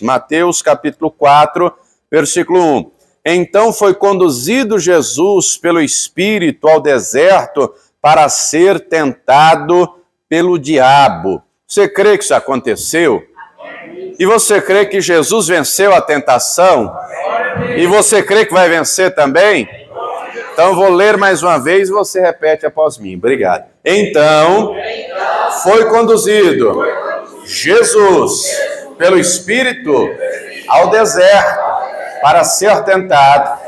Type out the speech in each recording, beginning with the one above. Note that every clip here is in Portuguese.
Mateus capítulo 4, versículo 1. Então foi conduzido Jesus pelo Espírito ao deserto para ser tentado pelo diabo. Você crê que isso aconteceu? E você crê que Jesus venceu a tentação? E você crê que vai vencer também? Então vou ler mais uma vez e você repete após mim. Obrigado. Então foi conduzido Jesus pelo Espírito ao deserto para ser tentado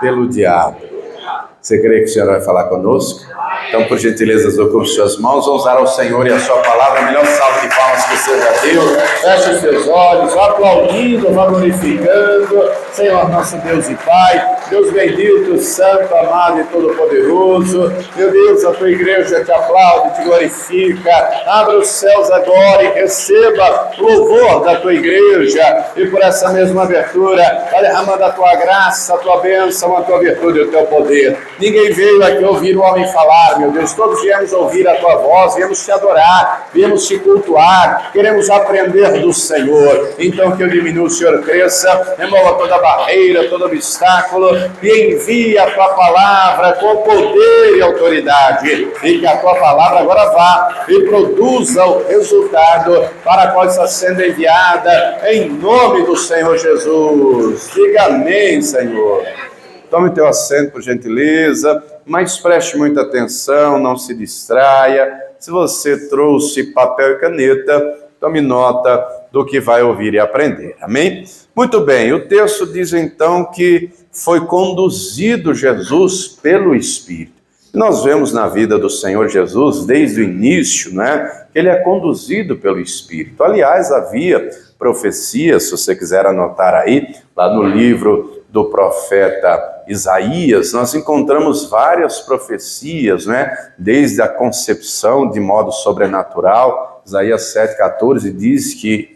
pelo diabo. Você crê que o Senhor vai falar conosco? Então, por gentileza, ocupe suas mãos, vamos usar ao Senhor e a sua palavra, a melhor salva de palmas que seja Deus. Feche os seus olhos, vá aplaudindo, vá glorificando, Senhor nosso Deus e Pai, Deus bendito, santo, amado e todo-poderoso. Meu Deus, a tua igreja te aplaude, te glorifica. Abra os céus agora e receba o louvor da tua igreja. E por essa mesma abertura, vai derramando a tua graça, a tua bênção, a tua virtude e o teu poder. Ninguém veio aqui ouvir o homem falar, meu Deus. Todos viemos ouvir a tua voz, viemos te adorar, viemos te cultuar, queremos aprender do Senhor. Então que eu diminua, o Senhor cresça, remova toda barreira, todo obstáculo, e envie a tua palavra com poder e autoridade, e que a tua palavra agora vá e produza o resultado para a qual está sendo enviada, em nome do Senhor Jesus. Diga amém, Senhor. Tome teu assento, por gentileza, mas preste muita atenção, não se distraia. Se você trouxe papel e caneta, tome nota do que vai ouvir e aprender. Amém? Muito bem, o texto diz então que foi conduzido Jesus pelo Espírito. Nós vemos na vida do Senhor Jesus, desde o início, que ele é conduzido pelo Espírito. Aliás, havia profecias, se você quiser anotar aí, lá no livro do profeta Isaías, nós encontramos várias profecias, desde a concepção de modo sobrenatural. Isaías 7,14 diz que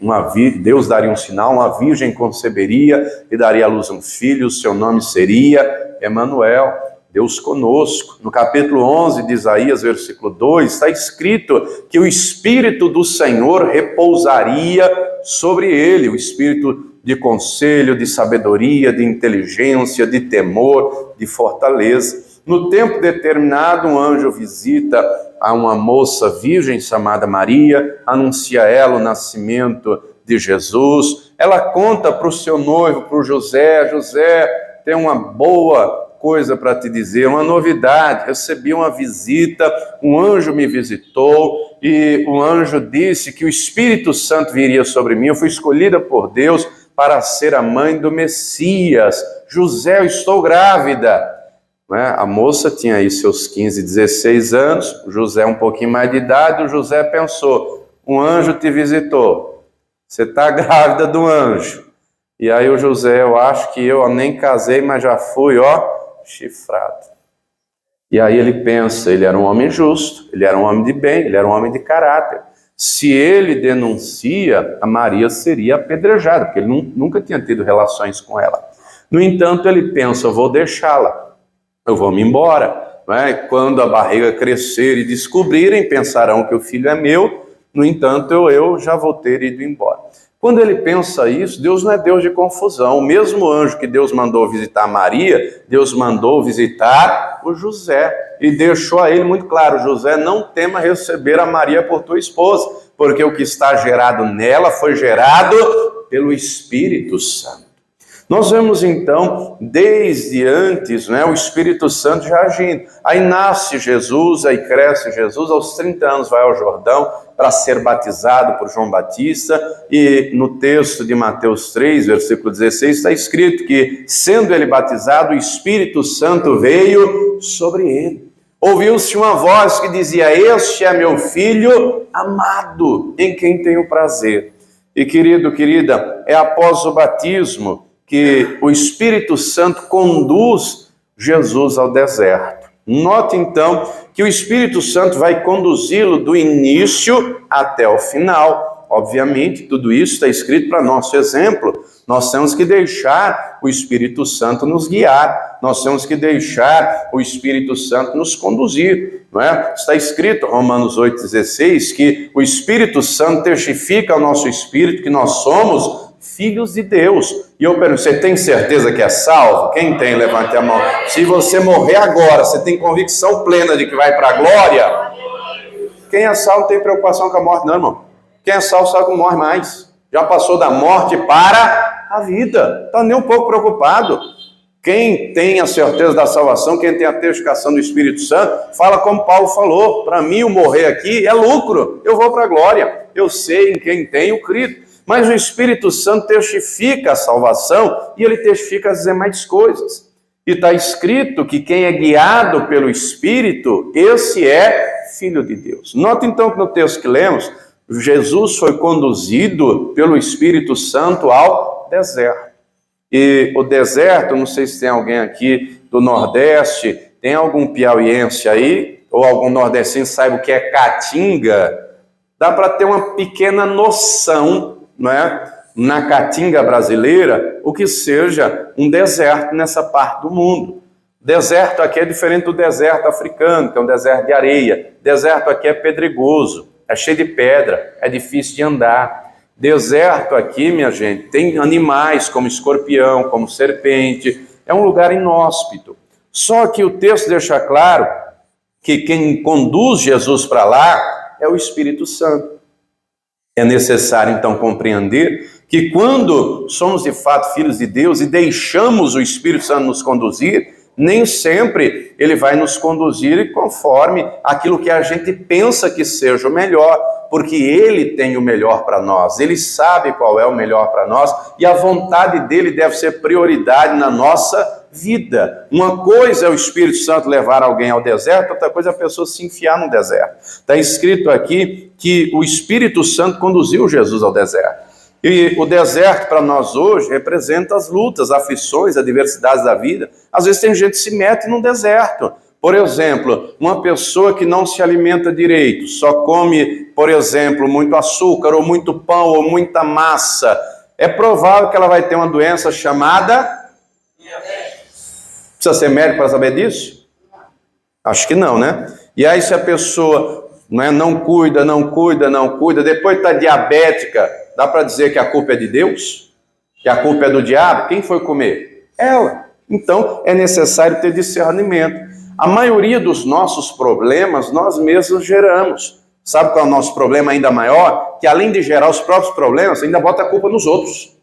Deus daria um sinal, uma virgem conceberia e daria à luz um filho, o seu nome seria Emanuel, Deus conosco. No capítulo 11 de Isaías, versículo 2, está escrito que o Espírito do Senhor repousaria sobre ele, o Espírito de conselho, de sabedoria, de inteligência, de temor, de fortaleza. No tempo determinado, um anjo visita a uma moça virgem chamada Maria, anuncia a ela o nascimento de Jesus. Ela conta para o seu noivo, para o José: José, tem uma boa coisa para te dizer, uma novidade. Recebi uma visita, um anjo me visitou e o anjo disse que o Espírito Santo viria sobre mim. Eu fui escolhida por Deus para ser a mãe do Messias. José, eu estou grávida. A moça tinha aí seus 15, 16 anos, o José um pouquinho mais de idade. O José pensou: um anjo te visitou, você está grávida do anjo. E aí o José: eu acho que eu nem casei, mas já fui, chifrado. E aí ele pensa, ele era um homem justo, ele era um homem de bem, ele era um homem de caráter. Se ele denuncia, a Maria seria apedrejada, porque ele nunca tinha tido relações com ela. No entanto, ele pensa: eu vou deixá-la, eu vou me embora. Quando a barriga crescer e descobrirem, pensarão que o filho é meu, no entanto, eu já vou ter ido embora. Quando ele pensa isso, Deus não é Deus de confusão. O mesmo anjo que Deus mandou visitar Maria, Deus mandou visitar o José. E deixou a ele muito claro: José, não tema receber a Maria por tua esposa, porque o que está gerado nela foi gerado pelo Espírito Santo. Nós vemos então, desde antes, o Espírito Santo já agindo. Aí nasce Jesus, aí cresce Jesus, aos 30 anos vai ao Jordão para ser batizado por João Batista, e no texto de Mateus 3, versículo 16, está escrito que, sendo ele batizado, o Espírito Santo veio sobre ele. Ouviu-se uma voz que dizia: este é meu filho amado, em quem tenho prazer. E querido, querida, é após o batismo que o Espírito Santo conduz Jesus ao deserto. Note então que o Espírito Santo vai conduzi-lo do início até o final. Obviamente, tudo isso está escrito para nosso exemplo. Nós temos que deixar o Espírito Santo nos guiar. Nós temos que deixar o Espírito Santo nos conduzir. Está escrito, Romanos 8,16, que o Espírito Santo testifica ao nosso espírito que nós somos filhos de Deus. E eu pergunto, você tem certeza que é salvo? Quem tem, levante a mão. Se você morrer agora, você tem convicção plena de que vai para a glória? Quem é salvo não tem preocupação com a morte, não, irmão. Quem é salvo sabe que não morre mais. Já passou da morte para a vida. Está nem um pouco preocupado. Quem tem a certeza da salvação, quem tem a testificação do Espírito Santo, fala como Paulo falou, para mim o morrer aqui é lucro, eu vou para a glória, eu sei em quem tenho crido. Mas o Espírito Santo testifica a salvação e ele testifica as demais coisas. E está escrito que quem é guiado pelo Espírito, esse é filho de Deus. Nota então que no texto que lemos, Jesus foi conduzido pelo Espírito Santo ao deserto. E o deserto, não sei se tem alguém aqui do Nordeste, tem algum piauiense aí, ou algum nordestino saiba o que é caatinga, dá para ter uma pequena noção, não é, na caatinga brasileira, o que seja um deserto nessa parte do mundo. Deserto aqui é diferente do deserto africano, que é um deserto de areia. Deserto aqui é pedregoso, é cheio de pedra, é difícil de andar. Deserto aqui, minha gente, tem animais como escorpião, como serpente, é um lugar inóspito. Só que o texto deixa claro que quem conduz Jesus para lá é o Espírito Santo. É necessário então compreender que quando somos de fato filhos de Deus e deixamos o Espírito Santo nos conduzir, nem sempre ele vai nos conduzir conforme aquilo que a gente pensa que seja o melhor, porque ele tem o melhor para nós, ele sabe qual é o melhor para nós e a vontade dele deve ser prioridade na nossa vida. Uma coisa é o Espírito Santo levar alguém ao deserto, outra coisa é a pessoa se enfiar no deserto. Está escrito aqui que o Espírito Santo conduziu Jesus ao deserto. E o deserto para nós hoje representa as lutas, aflições, adversidades da vida. Às vezes tem gente que se mete num deserto. Por exemplo, uma pessoa que não se alimenta direito, só come, por exemplo, muito açúcar, ou muito pão, ou muita massa. É provável que ela vai ter uma doença chamada... Precisa ser médico para saber disso? Acho que não, né? E aí se a pessoa não cuida, depois está diabética, dá para dizer que a culpa é de Deus? Que a culpa é do diabo? Quem foi comer? Ela. Então, é necessário ter discernimento. A maioria dos nossos problemas, nós mesmos geramos. Sabe qual é o nosso problema ainda maior? Que além de gerar os próprios problemas, ainda bota a culpa nos outros.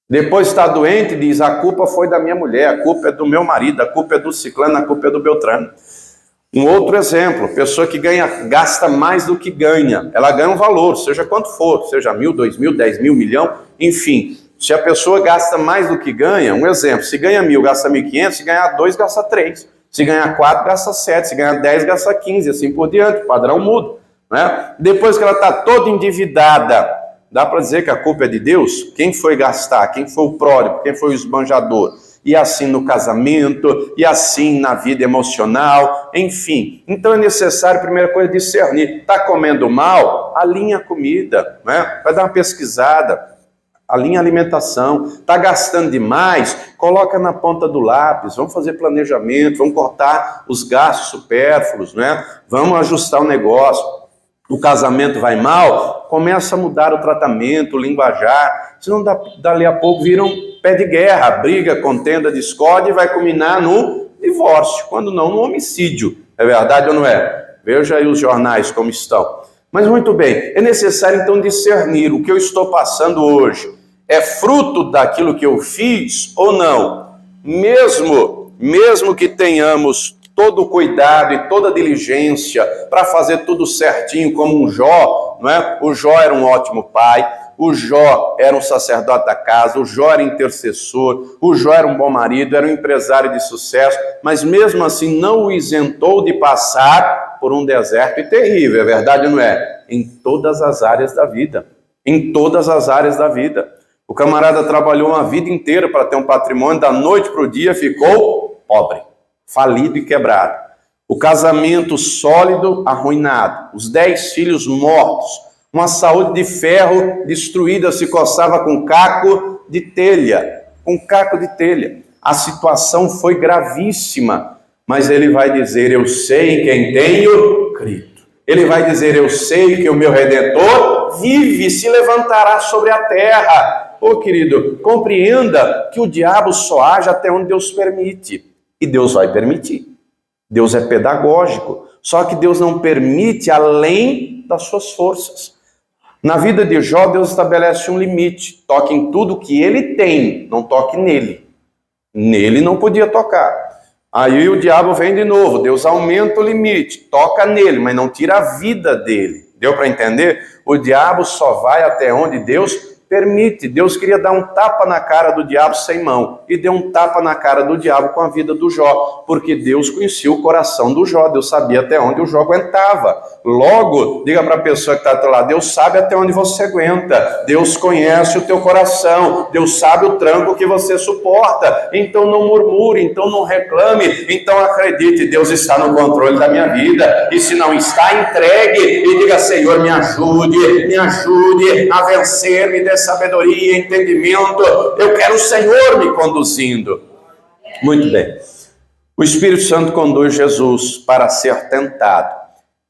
Depois está doente e diz, a culpa foi da minha mulher, a culpa é do meu marido, a culpa é do ciclano, a culpa é do beltrano. Um outro exemplo, pessoa que gasta mais do que ganha, ela ganha um valor, seja quanto for, seja 1.000, 2.000, 10.000, 1.000.000, enfim. Se a pessoa gasta mais do que ganha, um exemplo, se ganha 1.000, gasta 1.500, se ganhar 2, gasta 3. Se ganhar 4, gasta 7, se ganhar 10, gasta 15, assim por diante, o padrão muda. Né? Depois que ela está toda endividada, dá para dizer que a culpa é de Deus? Quem foi gastar? Quem foi o pródigo? Quem foi o esbanjador? E assim no casamento, e assim na vida emocional, enfim. Então é necessário, primeira coisa, discernir. Está comendo mal? Alinha a comida, né? Vai dar uma pesquisada, alinha a alimentação. Está gastando demais? Coloca na ponta do lápis, vamos fazer planejamento, vamos cortar os gastos supérfluos, né? Vamos ajustar o negócio. O casamento vai mal? Começa a mudar o tratamento, o linguajar, senão dali a pouco vira um pé de guerra, briga, contenda, discórdia e vai culminar no divórcio, quando não no homicídio. É verdade ou não é? Veja aí os jornais como estão. Mas muito bem, é necessário então discernir o que eu estou passando hoje. É fruto daquilo que eu fiz ou não? Mesmo que tenhamos todo o cuidado e toda a diligência para fazer tudo certinho, como um Jó, não é? O Jó era um ótimo pai, o Jó era um sacerdote da casa, o Jó era intercessor, o Jó era um bom marido, era um empresário de sucesso, mas mesmo assim não o isentou de passar por um deserto terrível, é verdade ou não é? Em todas as áreas da vida, em todas as áreas da vida. O camarada trabalhou uma vida inteira para ter um patrimônio, da noite para o dia ficou pobre, falido e quebrado. O casamento sólido, arruinado. Os 10 filhos mortos. Uma saúde de ferro destruída, se coçava com caco de telha. Com caco de telha. A situação foi gravíssima. Mas ele vai dizer, eu sei em quem tenho crido. Ele vai dizer, eu sei que o meu Redentor vive e se levantará sobre a terra. Ô querido, compreenda que o diabo só age até onde Deus permite. E Deus vai permitir. Deus é pedagógico. Só que Deus não permite além das suas forças. Na vida de Jó, Deus estabelece um limite. Toque em tudo que ele tem, não toque nele. Nele não podia tocar. Aí o diabo vem de novo, Deus aumenta o limite, toca nele, mas não tira a vida dele. Deu para entender? O diabo só vai até onde Deus permite. Deus queria dar um tapa na cara do diabo sem mão, e deu um tapa na cara do diabo com a vida do Jó, porque Deus conhecia o coração do Jó, Deus sabia até onde o Jó aguentava. Logo, diga para a pessoa que está do teu lado, Deus sabe até onde você aguenta, Deus conhece o teu coração, Deus sabe o tranco que você suporta, então não murmure, então não reclame, então acredite, Deus está no controle da minha vida, e se não está, entregue, e diga, Senhor, me ajude a vencer, me dê sabedoria, entendimento, eu quero o Senhor me conduzindo. Muito bem. O Espírito Santo conduz Jesus para ser tentado.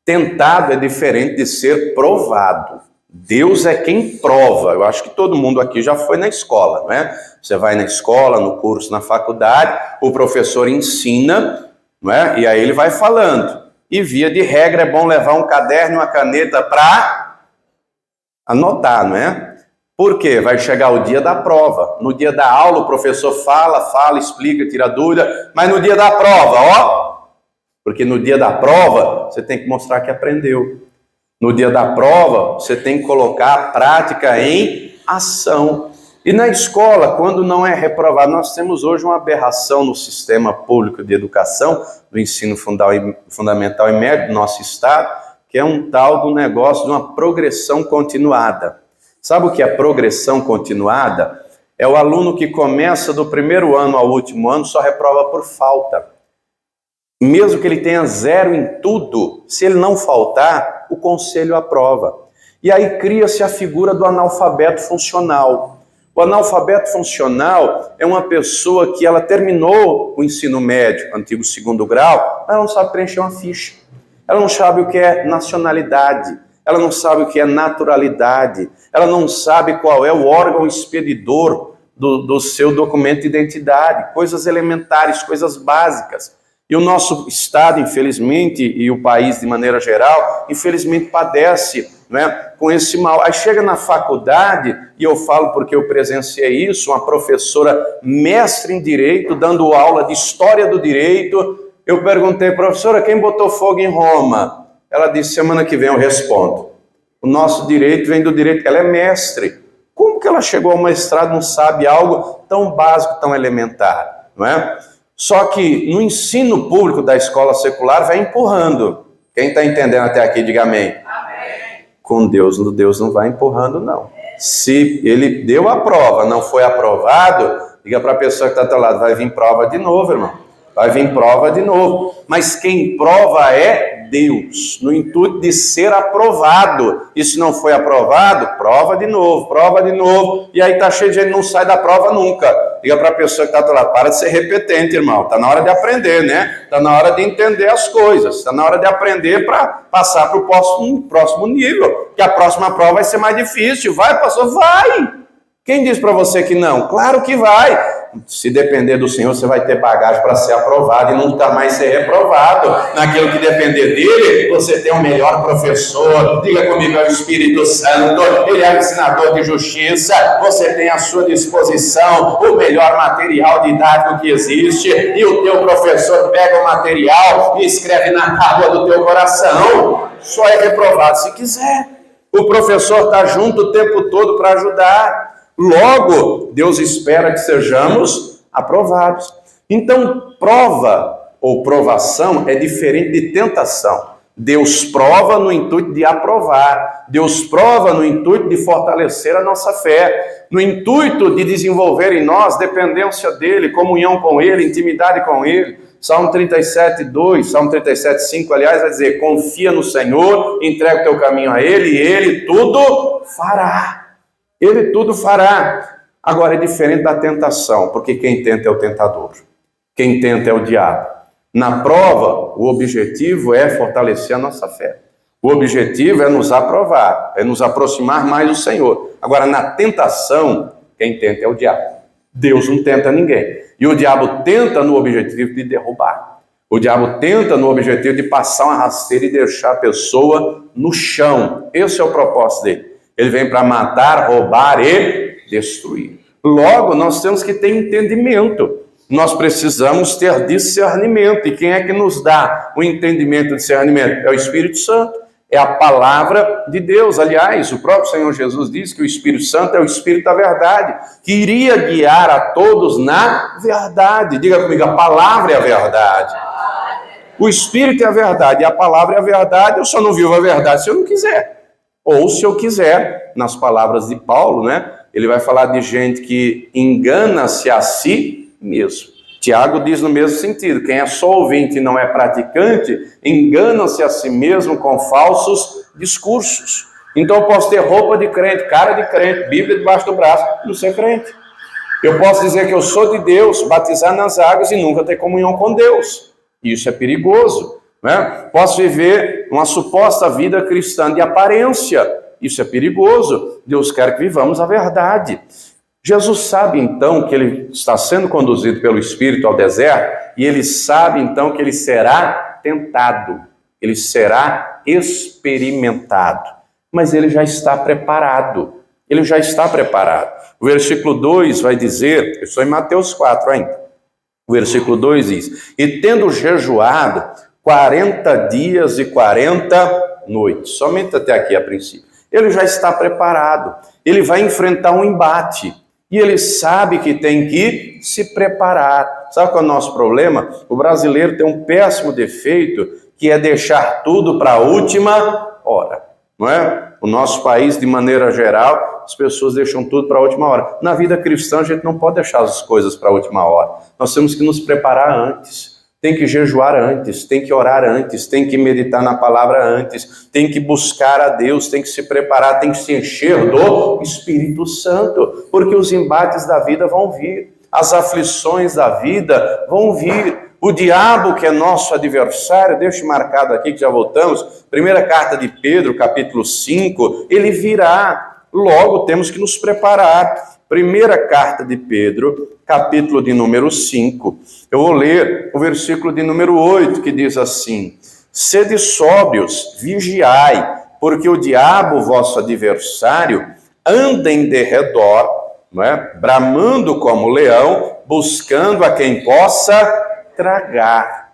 Tentado é diferente de ser provado. Deus é quem prova. Eu acho que todo mundo aqui já foi na escola, não é? Você vai na escola, no curso, na faculdade, o professor ensina, não é? E aí ele vai falando. E via de regra é bom levar um caderno e uma caneta para anotar, não é? Por quê? Vai chegar o dia da prova. No dia da aula o professor fala, explica, tira dúvida, mas no dia da prova, ó, porque no dia da prova você tem que mostrar que aprendeu. No dia da prova você tem que colocar a prática em ação. E na escola, quando não é reprovado, nós temos hoje uma aberração no sistema público de educação, do ensino fundamental e médio do nosso estado, que é um tal do negócio de uma progressão continuada. Sabe o que é progressão continuada? É o aluno que começa do primeiro ano ao último ano, só reprova por falta. Mesmo que ele tenha 0 em tudo, se ele não faltar, o conselho aprova. E aí cria-se a figura do analfabeto funcional. O analfabeto funcional é uma pessoa que ela terminou o ensino médio, antigo 2º grau, mas ela não sabe preencher uma ficha. Ela não sabe o que é nacionalidade. Ela não sabe o que é naturalidade, ela não sabe qual é o órgão expedidor do seu documento de identidade, coisas elementares, coisas básicas. E o nosso Estado, infelizmente, e o país de maneira geral, infelizmente padece, né, com esse mal. Aí chega na faculdade, e eu falo porque eu presenciei isso, uma professora mestre em Direito, dando aula de História do Direito, eu perguntei, professora, quem botou fogo em Roma? Ela disse, semana que vem eu respondo. O nosso direito vem do direito. Ela é mestre. Como que ela chegou ao mestrado e não sabe algo tão básico, tão elementar? Não é? Só que no ensino público da escola secular vai empurrando. Quem está entendendo até aqui, diga amém. Amém. Com Deus não vai empurrando, não. Se ele deu a prova, não foi aprovado, diga para a pessoa que está ao teu lado, vai vir prova de novo, irmão. Vai vir prova de novo. Mas quem prova é Deus, no intuito de ser aprovado. E se não foi aprovado, prova de novo. E aí tá cheio de gente que não sai da prova nunca. Diga para a pessoa que está lá, para de ser repetente, irmão. Está na hora de aprender, né? Está na hora de entender as coisas. Está na hora de aprender para passar para o próximo nível. Que a próxima prova vai ser mais difícil. Vai, pastor? Vai! Quem diz para você que não? Claro que vai. Se depender do Senhor, você vai ter bagagem para ser aprovado e nunca mais ser reprovado. Naquilo que depender dele, você tem o melhor professor. Diga comigo, é o Espírito Santo. Ele é o ensinador de justiça. Você tem à sua disposição o melhor material didático que existe. E o teu professor pega o material e escreve na tábua do teu coração. Só é reprovado se quiser. O professor está junto o tempo todo para ajudar. Logo, Deus espera que sejamos aprovados. Então, prova ou provação é diferente de tentação. Deus prova no intuito de aprovar. Deus prova no intuito de fortalecer a nossa fé. No intuito de desenvolver em nós dependência dEle, comunhão com Ele, intimidade com Ele. Salmo 37:2, Salmo 37:5, aliás, vai dizer, confia no Senhor, entrega o teu caminho a Ele e Ele tudo fará. Ele tudo fará. Agora é diferente da tentação, porque quem tenta é o tentador. Quem tenta é o diabo. Na prova, o objetivo é fortalecer a nossa fé. O objetivo é nos aprovar, é nos aproximar mais do Senhor. Agora, na tentação, Quem tenta é o diabo. Deus não tenta ninguém. E o diabo tenta no objetivo de derrubar. O diabo tenta no objetivo de passar uma rasteira e deixar a pessoa no chão. Esse é o propósito dele. Ele vem para matar, roubar e destruir. Logo, nós temos que ter entendimento. Nós precisamos ter discernimento. E quem é que nos dá o entendimento e discernimento? É o Espírito Santo. É a palavra de Deus. Aliás, o próprio Senhor Jesus disse que o Espírito Santo é o Espírito da verdade, que iria guiar a todos na verdade. Diga comigo, a palavra é a verdade. O Espírito é a verdade e a palavra é a verdade. Eu só não vivo a verdade se eu não quiser. Ou se eu quiser, nas palavras de Paulo, né? Ele vai falar de gente que engana-se a si mesmo. Tiago diz no mesmo sentido, quem é só ouvinte e não é praticante, engana-se a si mesmo com falsos discursos. Então eu posso ter roupa de crente, cara de crente, Bíblia debaixo do braço, não ser crente. Eu posso dizer que eu sou de Deus, batizar nas águas e nunca ter comunhão com Deus. Isso é perigoso, né? Posso viver uma suposta vida cristã de aparência. Isso é perigoso. Deus quer que vivamos a verdade. Jesus sabe então que ele está sendo conduzido pelo Espírito ao deserto e ele sabe então que ele será tentado, ele será experimentado, mas ele já está preparado, ele já está preparado. O versículo 2 vai dizer, eu estou em Mateus 4 ainda, o versículo 2 diz, e tendo jejuado 40 dias e 40 noites, somente até aqui a princípio, ele já está preparado, ele vai enfrentar um embate. E ele sabe que tem que se preparar. Sabe qual é o nosso problema? O brasileiro tem um péssimo defeito, que é deixar tudo para a última hora. Não é? O nosso país, de maneira geral, as pessoas deixam tudo para a última hora. Na vida cristã, a gente não pode deixar as coisas para a última hora. Nós temos que nos preparar antes. Tem que jejuar antes, tem que orar antes, tem que meditar na palavra antes, tem que buscar a Deus, tem que se preparar, tem que se encher do Espírito Santo, porque os embates da vida vão vir, as aflições da vida vão vir. O diabo, que é nosso adversário, deixa marcado aqui que já voltamos, primeira carta de Pedro, capítulo 5, ele virá, logo temos que nos preparar. Primeira carta de Pedro, capítulo de número 5. Eu vou ler o versículo de número 8, que diz assim: sede sóbrios, vigiai, porque o diabo, vosso adversário, anda em derredor, não é? Bramando como leão, buscando a quem possa tragar.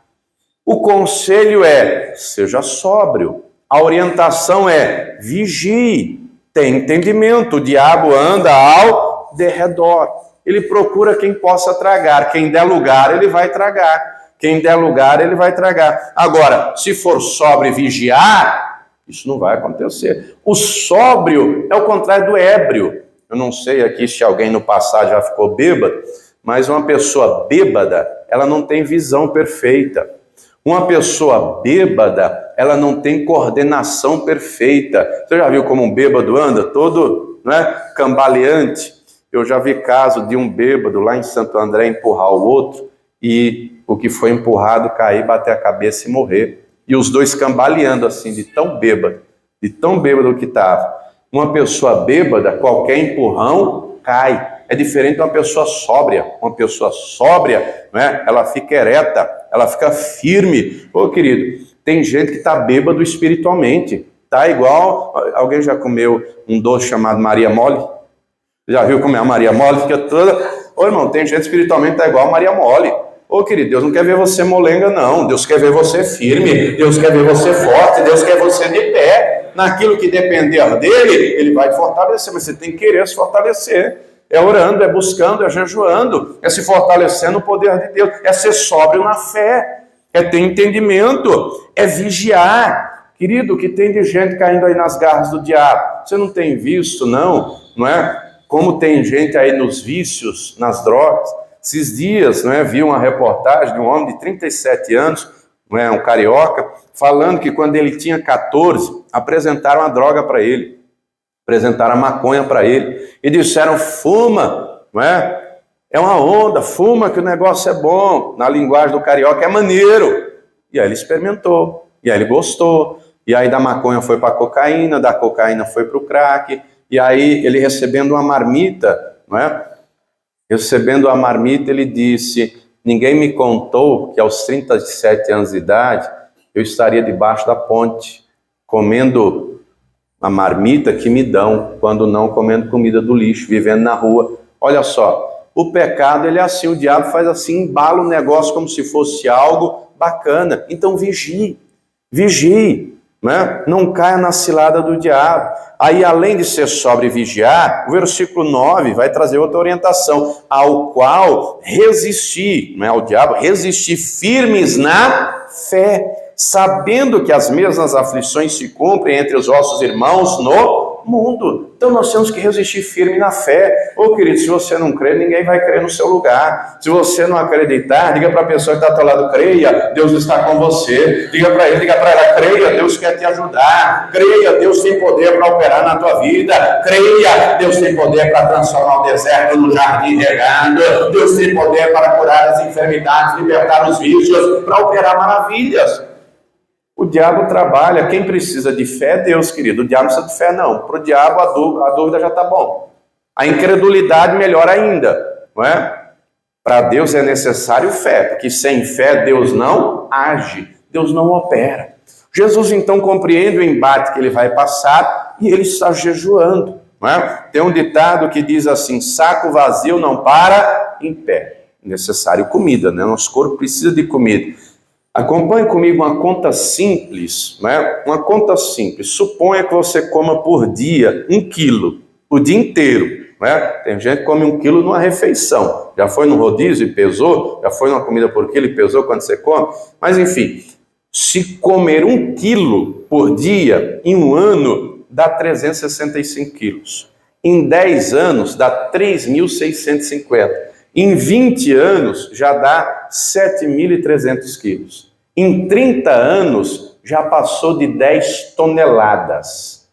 O conselho é, seja sóbrio. A orientação é, vigie, tem entendimento. O diabo anda ao derredor. Ele procura quem possa tragar. Quem der lugar, ele vai tragar. Quem der lugar, ele vai tragar. Agora, se for sóbrio e vigiar, isso não vai acontecer. O sóbrio é o contrário do ébrio. Eu não sei aqui se alguém no passado já ficou bêbado, mas uma pessoa bêbada, ela não tem visão perfeita. Uma pessoa bêbada, ela não tem coordenação perfeita. Você já viu como um bêbado anda? Todo, não é, cambaleante. Eu já vi caso de um bêbado lá em Santo André empurrar o outro e o que foi empurrado cair, bater a cabeça e morrer. E os dois cambaleando assim, de tão bêbado que estava. Uma pessoa bêbada, qualquer empurrão cai. É diferente de uma pessoa sóbria. Uma pessoa sóbria, né, ela fica ereta, ela fica firme. Ô querido, tem gente que está bêbado espiritualmente. Tá igual, alguém já comeu um doce chamado Maria Mole? Já viu como é a Maria Mole? Fica toda... Ô irmão, tem gente espiritualmente que tá igual a Maria Mole. Ô querido, Deus não quer ver você molenga não. Deus quer ver você firme. Deus quer ver você forte. Deus quer você de pé. Naquilo que depender dele, ele vai te fortalecer. Mas você tem que querer se fortalecer. É orando, é buscando, é jejuando. É se fortalecer no poder de Deus. É ser sóbrio na fé. É ter entendimento. É vigiar. Querido, o que tem de gente caindo aí nas garras do diabo? Você não tem visto, não é? Como tem gente aí nos vícios, nas drogas. Esses dias, não é, vi uma reportagem de um homem de 37 anos, não é, um carioca, falando que quando ele tinha 14, apresentaram a droga para ele, apresentaram a maconha para ele, e disseram, fuma, não é? É uma onda, fuma que o negócio é bom, na linguagem do carioca é maneiro. E aí ele experimentou, e aí ele gostou, e aí da maconha foi para a cocaína, da cocaína foi para o crack, e aí ele recebendo uma marmita, não é? Recebendo a marmita, ele disse: ninguém me contou que aos 37 anos de idade eu estaria debaixo da ponte, comendo a marmita que me dão, quando não comendo comida do lixo, vivendo na rua. Olha só, o pecado, ele é assim, o diabo faz assim, embala o negócio como se fosse algo bacana. Então vigie, né? Não caia na cilada do diabo. Aí, além de ser sóbrio e vigiar, o versículo 9 vai trazer outra orientação: ao qual resistir, não é ao diabo, resistir firmes na fé, sabendo que as mesmas aflições se cumprem entre os vossos irmãos no mundo. Então nós temos que resistir firme na fé. Ô querido, se você não crê, ninguém vai crer no seu lugar. Se você não acreditar, diga para a pessoa que está ao teu lado: creia, Deus está com você. Diga para ele, diga para ela: creia, Deus quer te ajudar. Creia, Deus tem poder para operar na tua vida. Creia, Deus tem poder para transformar o deserto no jardim regado. Deus tem poder para curar as enfermidades, libertar os vícios, para operar maravilhas. O diabo trabalha, quem precisa de fé é Deus, querido. O diabo não precisa de fé, não. Para o diabo a dúvida já está bom. A incredulidade melhor ainda, não é? Para Deus é necessário fé, porque sem fé Deus não age, Deus não opera. Jesus então compreende o embate que ele vai passar e ele está jejuando, não é? Tem um ditado que diz assim: saco vazio não para em pé. Necessário comida, né? Nosso corpo precisa de comida. Acompanhe comigo uma conta simples, né? Uma conta simples. Suponha que você coma por dia 1 quilo, o dia inteiro, né? Tem gente que come 1 quilo numa refeição. Já foi no rodízio e pesou? Já foi numa comida por quilo e pesou quando você come? Mas enfim, se comer 1 quilo por dia em um ano, dá 365 quilos. Em 10 anos, dá 3.650. Em 20 anos, já dá 7.300 quilos. Em 30 anos, já passou de 10 toneladas.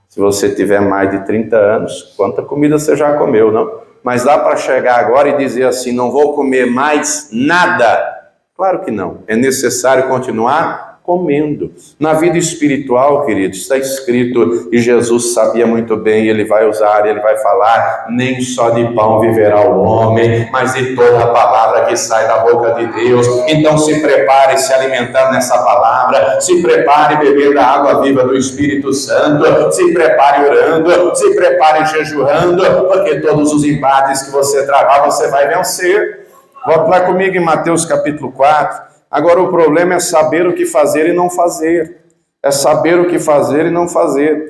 Se você tiver mais de 30 anos, quanta comida você já comeu, não? Mas dá para chegar agora e dizer assim: não vou comer mais nada? Claro que não. É necessário continuar comendo. Na vida espiritual, queridos, está escrito, e Jesus sabia muito bem, ele vai usar, ele vai falar: nem só de pão viverá o homem, mas de toda a palavra que sai da boca de Deus. Então se prepare se alimentando nessa palavra, se prepare bebendo a água viva do Espírito Santo, se prepare orando, se prepare jejuando, porque todos os embates que você travar, você vai vencer. Volta lá comigo em Mateus capítulo 4. Agora o problema é saber o que fazer e não fazer. É saber o que fazer e não fazer.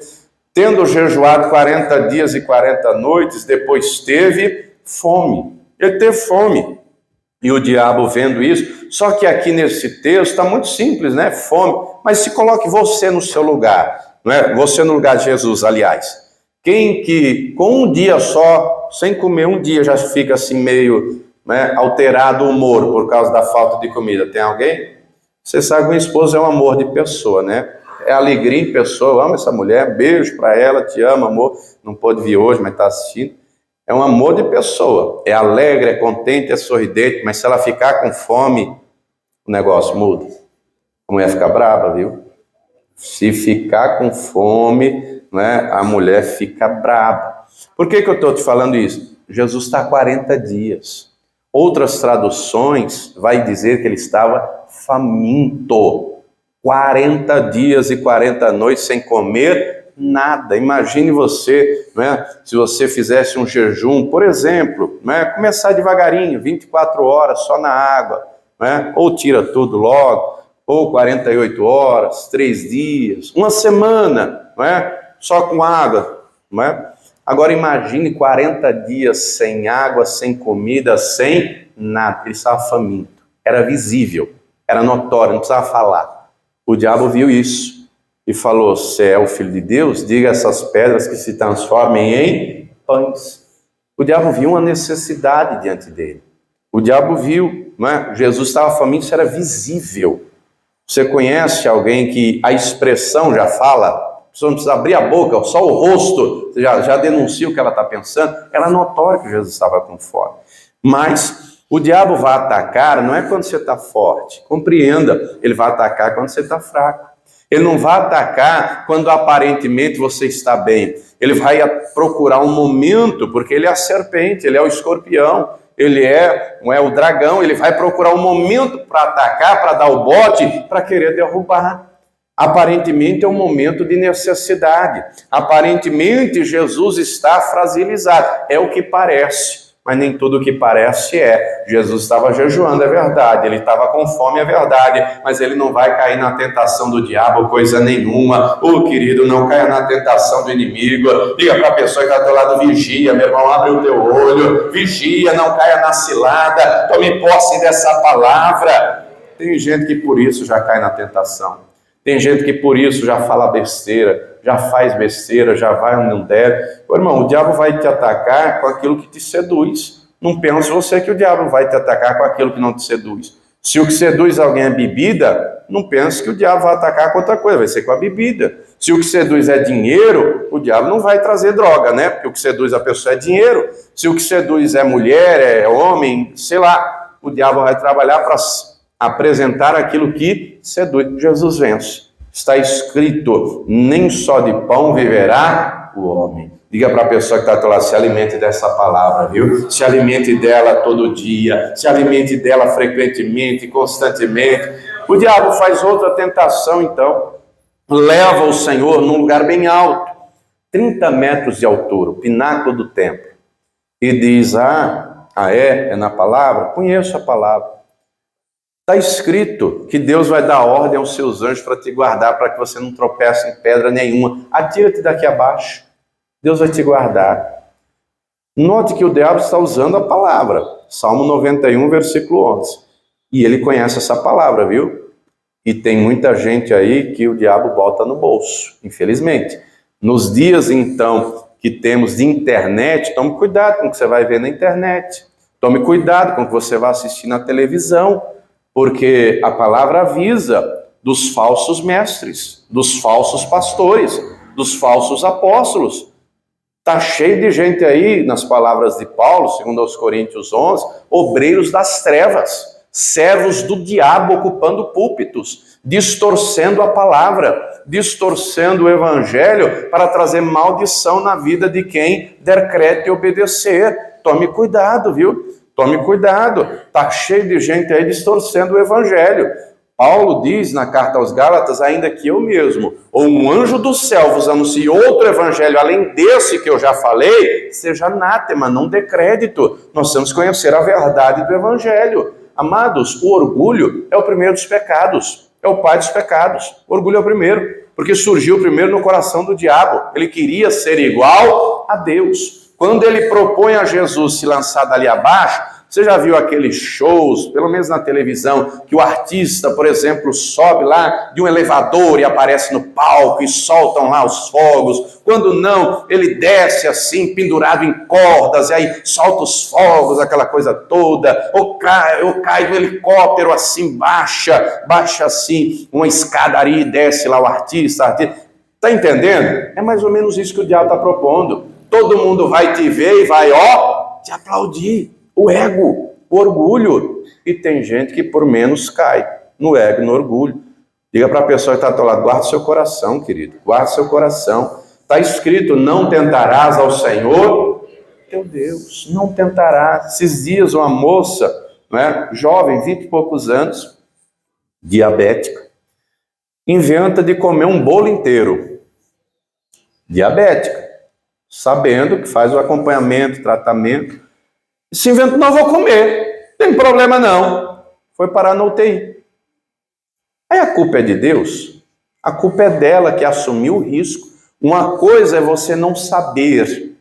Tendo jejuado 40 dias e 40 noites, depois teve fome. Ele teve fome. E o diabo vendo isso, só que aqui nesse texto está muito simples, né? Fome. Mas se coloque você no seu lugar, não é? Você no lugar de Jesus, aliás. Quem que com um dia só, sem comer um dia, já fica assim meio, né, alterado o humor por causa da falta de comida? Tem alguém? Você sabe que minha esposa é um amor de pessoa, né? É alegria em pessoa. Eu amo essa mulher, beijo para ela, te amo, amor. Não pôde vir hoje, mas está assistindo. É um amor de pessoa. É alegre, é contente, é sorridente, mas se ela ficar com fome, o negócio muda. A mulher fica brava, viu? Se ficar com fome, né, a mulher fica brava. Por que eu estou te falando isso? Jesus está há 40 dias. Outras traduções vai dizer que ele estava faminto. 40 dias e 40 noites sem comer nada. Imagine você, né, se você fizesse um jejum, por exemplo, né, começar devagarinho, 24 horas só na água, né, ou tira tudo logo, ou 48 horas, 3 dias, uma semana, né, só com água, né? Agora imagine 40 dias sem água, sem comida, sem nada. Ele estava faminto. Era visível, era notório, não precisava falar. O diabo viu isso e falou: se é o Filho de Deus, diga a essas pedras que se transformem em pães. O diabo viu uma necessidade diante dele. O diabo viu, não é? Jesus estava faminto, isso era visível. Você conhece alguém que a expressão já fala? A pessoa não precisa abrir a boca, só o rosto já denuncia o que ela está pensando. Era notório que Jesus estava com fome. Mas o diabo vai atacar, não é quando você está forte. Compreenda, ele vai atacar quando você está fraco. Ele não vai atacar quando aparentemente você está bem. Ele vai procurar um momento, porque ele é a serpente, ele é o escorpião, ele não é o dragão, ele vai procurar um momento para atacar, para dar o bote, para querer derrubar. Aparentemente é um momento de necessidade. Aparentemente Jesus está fragilizado. É o que parece. Mas nem tudo o que parece é. Jesus estava jejuando, é verdade. Ele estava com fome, é verdade. Mas ele não vai cair na tentação do diabo, coisa nenhuma. Querido, não caia na tentação do inimigo. Diga para a pessoa que está do teu lado, vigia, meu irmão, abre o teu olho. Vigia, não caia na cilada. Tome posse dessa palavra. Tem gente que por isso já cai na tentação. Tem gente que por isso já fala besteira, já faz besteira, já vai onde não deve. Irmão, o diabo vai te atacar com aquilo que te seduz. Não pense você que o diabo vai te atacar com aquilo que não te seduz. Se o que seduz alguém é bebida, não pense que o diabo vai atacar com outra coisa, vai ser com a bebida. Se o que seduz é dinheiro, o diabo não vai trazer droga, né? Porque o que seduz a pessoa é dinheiro. Se o que seduz é mulher, é homem, sei lá, o diabo vai trabalhar para apresentar aquilo que seduz. Jesus vence. Está escrito, nem só de pão viverá o homem. Diga para a pessoa que está ao teu lado, se alimente dessa palavra, viu? Se alimente dela todo dia, se alimente dela frequentemente, constantemente. O diabo faz outra tentação, então. Leva o Senhor num lugar bem alto, 30 metros de altura, o pináculo do templo. E diz, é na palavra? Conheço a palavra. Está escrito que Deus vai dar ordem aos seus anjos para te guardar, para que você não tropece em pedra nenhuma. Atira-te daqui abaixo. Deus vai te guardar. Note que o diabo está usando a palavra. Salmo 91, versículo 11. E ele conhece essa palavra, viu? E tem muita gente aí que o diabo bota no bolso, infelizmente. Nos dias, então, que temos de internet, tome cuidado com o que você vai ver na internet. Tome cuidado com o que você vai assistir na televisão. Porque a palavra avisa dos falsos mestres, dos falsos pastores, dos falsos apóstolos. Está cheio de gente aí, nas palavras de Paulo, segundo aos Coríntios 11, obreiros das trevas, servos do diabo ocupando púlpitos, distorcendo a palavra, distorcendo o evangelho para trazer maldição na vida de quem der crédito e obedecer. Tome cuidado, viu? Tome cuidado, está cheio de gente aí distorcendo o evangelho. Paulo diz na carta aos Gálatas, ainda que eu mesmo, ou um anjo do céu vos anuncie outro evangelho, além desse que eu já falei, seja anátema, não dê crédito. Nós temos que conhecer a verdade do evangelho. Amados, o orgulho é o primeiro dos pecados, é o pai dos pecados. O orgulho é o primeiro, porque surgiu primeiro no coração do diabo. Ele queria ser igual a Deus. Quando ele propõe a Jesus se lançar dali abaixo, você já viu aqueles shows, pelo menos na televisão, que o artista, por exemplo, sobe lá de um elevador e aparece no palco e soltam lá os fogos. Quando não, ele desce assim, pendurado em cordas, e aí solta os fogos, aquela coisa toda. Ou cai do helicóptero assim, baixa assim, uma escadaria e desce lá o artista. Está entendendo? É mais ou menos isso que o diabo está propondo. Todo mundo vai te ver e vai, te aplaudir. O ego, o orgulho. E tem gente que por menos cai no ego, no orgulho. Diga para a pessoa que está ao teu lado, guarda seu coração, querido. Guarda seu coração. Está escrito, não tentarás ao Senhor, teu Deus. Não tentarás. Esses dias uma moça, jovem, 20 e poucos anos, diabética, inventa de comer um bolo inteiro. Diabética. Sabendo que faz o acompanhamento, tratamento, se inventa, não vou comer, não tem problema não, foi parar na UTI. Aí a culpa é de Deus? A culpa é dela que assumiu o risco. Uma coisa é você não saber,